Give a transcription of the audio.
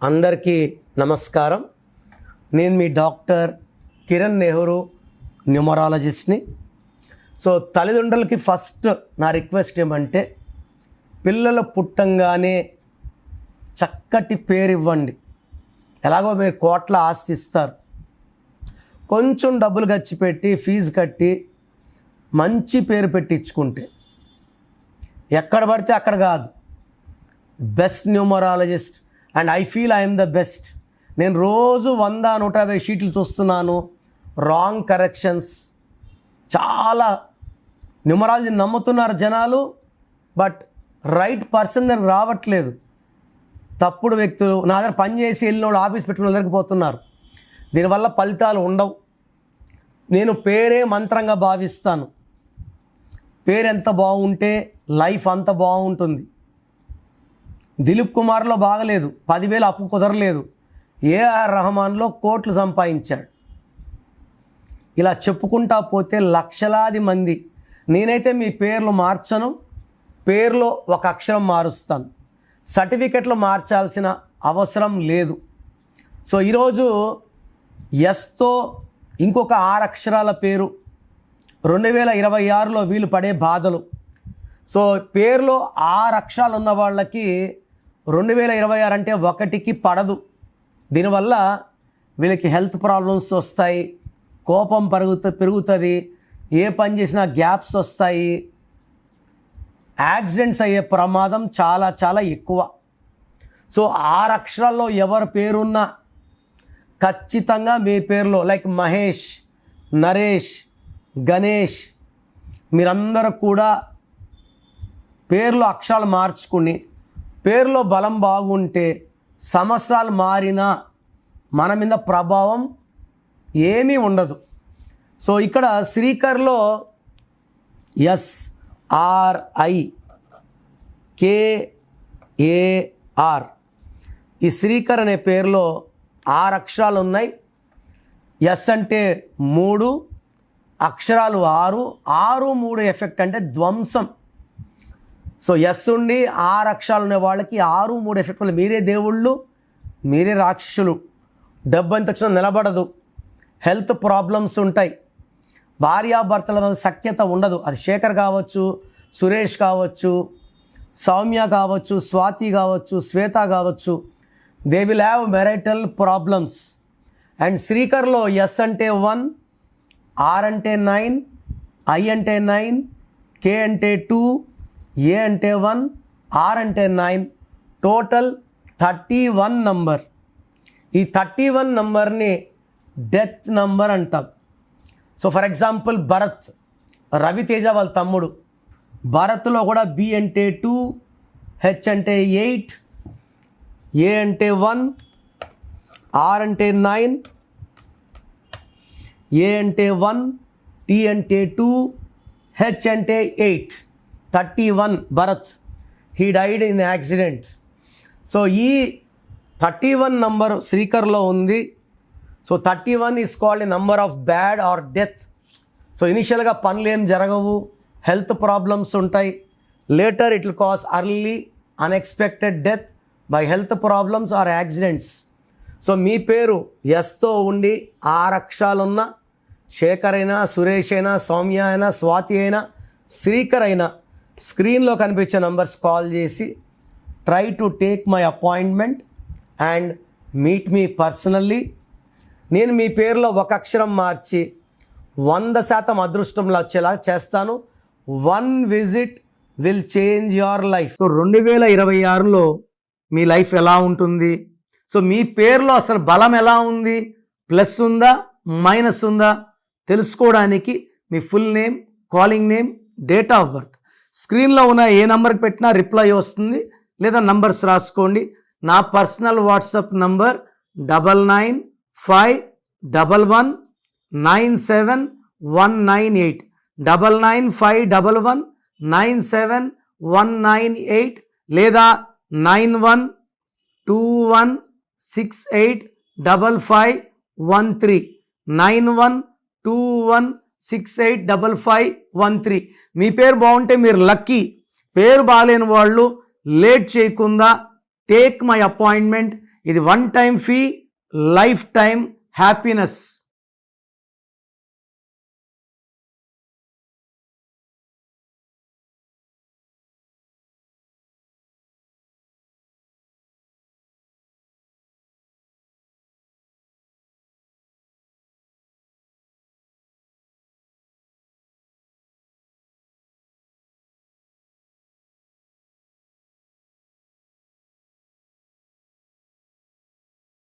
అందరికీ నమస్కారం. నేను మీ డాక్టర్ కిరణ్ నెహ్రూ, న్యూమరాలజిస్ట్ని. సో తల్లిదండ్రులకి ఫస్ట్ నా రిక్వెస్ట్ ఏమంటే, పిల్లలు పుట్టంగానే చక్కటి పేరు ఇవ్వండి. ఎలాగో మీరు కోట్ల ఆస్తి ఇస్తారు, కొంచెం డబ్బులు ఖర్చు పెట్టి ఫీజు కట్టి మంచి పేరు పెట్టించుకుంటే, ఎక్కడ పడితే అక్కడ కాదు, best numerologist and I feel I'm the best. నేను రోజు 100-150 షీట్లు చూస్తున్నాను, రాంగ్ కరెక్షన్స్. చాలా న్యూమరాలజీ నమ్ముతున్నారు జనాలు, బట్ రైట్ పర్సన్ దగ్గర రావట్లేదు. తప్పుడు వ్యక్తులు నా దగ్గర పనిచేసి వెళ్ళినోళ్ళు ఆఫీస్ పెట్టుకుని వెళ్ళకపోతున్నారు. దీనివల్ల ఫలితాలు ఉండవు. నేను పేరే మంత్రంగా భావిస్తాను. పేరు ఎంత బాగుంటే లైఫ్ అంత బాగుంటుంది. దిలీప్ కుమార్లో బాగలేదు, 10,000 అప్పు కుదరలేదు, ఏఆర్ రెహమాన్లో కోట్లు సంపాదించాడు. ఇలా చెప్పుకుంటా పోతే లక్షలాది మంది. నేనైతే మీ పేర్లు మార్చను, పేర్లో ఒక అక్షరం మారుస్తాను. సర్టిఫికెట్లు మార్చాల్సిన అవసరం లేదు. సో ఈరోజు ఎస్తో ఇంకొక 6 అక్షరాల పేరు 2026లో వీళ్ళు పడే బాధలు. సో పేరులో 6 అక్షరాలు ఉన్న వాళ్ళకి 2026 అంటే 1కి పడదు. దీనివల్ల వీళ్ళకి హెల్త్ ప్రాబ్లమ్స్ వస్తాయి, కోపం పెరుగుతుంది, ఏ పని చేసినా గ్యాప్స్ వస్తాయి, యాక్సిడెంట్స్ అయ్యే ప్రమాదం చాలా చాలా ఎక్కువ. సో 6 అక్షరాల్లో ఎవరి పేరున్నా ఖచ్చితంగా మీ పేరులో లైక్ మహేష్, నరేష్, గణేష్, మీరందరూ కూడా పేర్లో అక్షరాలు మార్చుకుని పేరులో బలం బాగుంటే సంవత్సరాలు మారినా మన మీద ప్రభావం ఏమీ ఉండదు. సో ఇక్కడ శ్రీకర్లో SRIKAR, ఈ శ్రీకర్ అనే పేరులో 6 అక్షరాలు ఉన్నాయి. ఎస్ అంటే 3, అక్షరాలు 6, 6-3 ఎఫెక్ట్ అంటే ధ్వంసం. సో ఎస్ ఉండి 6 అక్షరాలు ఉన్న వాళ్ళకి 6-3 ఎఫెక్ట్ వల్ల మీరే దేవుళ్ళు, మీరే రాక్షసులు. డబ్బు ఎంత వచ్చినా నిలబడదు, హెల్త్ ప్రాబ్లమ్స్ ఉంటాయి, భార్యాభర్తల మీద సఖ్యత ఉండదు. అది శేఖర్ కావచ్చు, సురేష్ కావచ్చు, సౌమ్య కావచ్చు, స్వాతి కావచ్చు, శ్వేత కావచ్చు. They will have marital problems. And శ్రీకర్లో ఎస్ అంటే 1, R అంటే 9, I అంటే 9, K అంటే 2, A అంటే 1, R అంటే 9, టోటల్ 31 నంబర్. ఈ 31 నంబర్ని డెత్ నంబర్ అంటాం. So for example Bharath, Raviteja వాళ్ళ తమ్ముడు, భరత్లో కూడా B అంటే 2, H అంటే 8, A అంటే 1, R అంటే 9, A అంటే 1, T అంటే 2, H అంటే 8. 31 Bharat, he died in accident. So ఈ 31 నంబర్ శ్రీకర్లో ఉంది. So 31 is called a number of bad or death. So ఇనిషియల్గా పనులు ఏం జరగవు, హెల్త్ ప్రాబ్లమ్స్ ఉంటాయి. Later it will cause early unexpected death by health problems or accidents. So మీ పేరు ఎస్తో ఉండి 6 అక్షరాలున్న శేఖర్ అయినా, సురేష్ అయినా, సౌమ్య అయినా, స్వాతి అయినా, శ్రీకర్ అయినా, స్క్రీన్లో కనిపించే నంబర్స్ కాల్ చేసి try to take my appointment and meet me personally. నేను మీ పేరులో ఒక అక్షరం మార్చి 100% అదృష్టంలో వచ్చేలా చేస్తాను. 1 visit will change your life. So 2026లో మీ లైఫ్ ఎలా ఉంటుంది? సో మీ పేరులో అసలు బలం ఎలా ఉంది, ప్లస్ ఉందా మైనస్ ఉందా తెలుసుకోవడానికి మీ full name, calling name, date of birth స్క్రీన్లో ఉన్న ఏ నెంబర్కి పెట్టినా రిప్లై వస్తుంది, లేదా నంబర్స్ రాసుకోండి. నా పర్సనల్ వాట్సాప్ నంబర్ 9951197198, 9951197198, లేదా 9121685513, 9121685513. మీ పేరు బాగుంటే మీరు లక్కీ. పేరు బాగాలేని వాళ్ళు లేట్ చేయకుండా టేక్ మై అపాయింట్మెంట్. ఇది one time fee, life time happiness.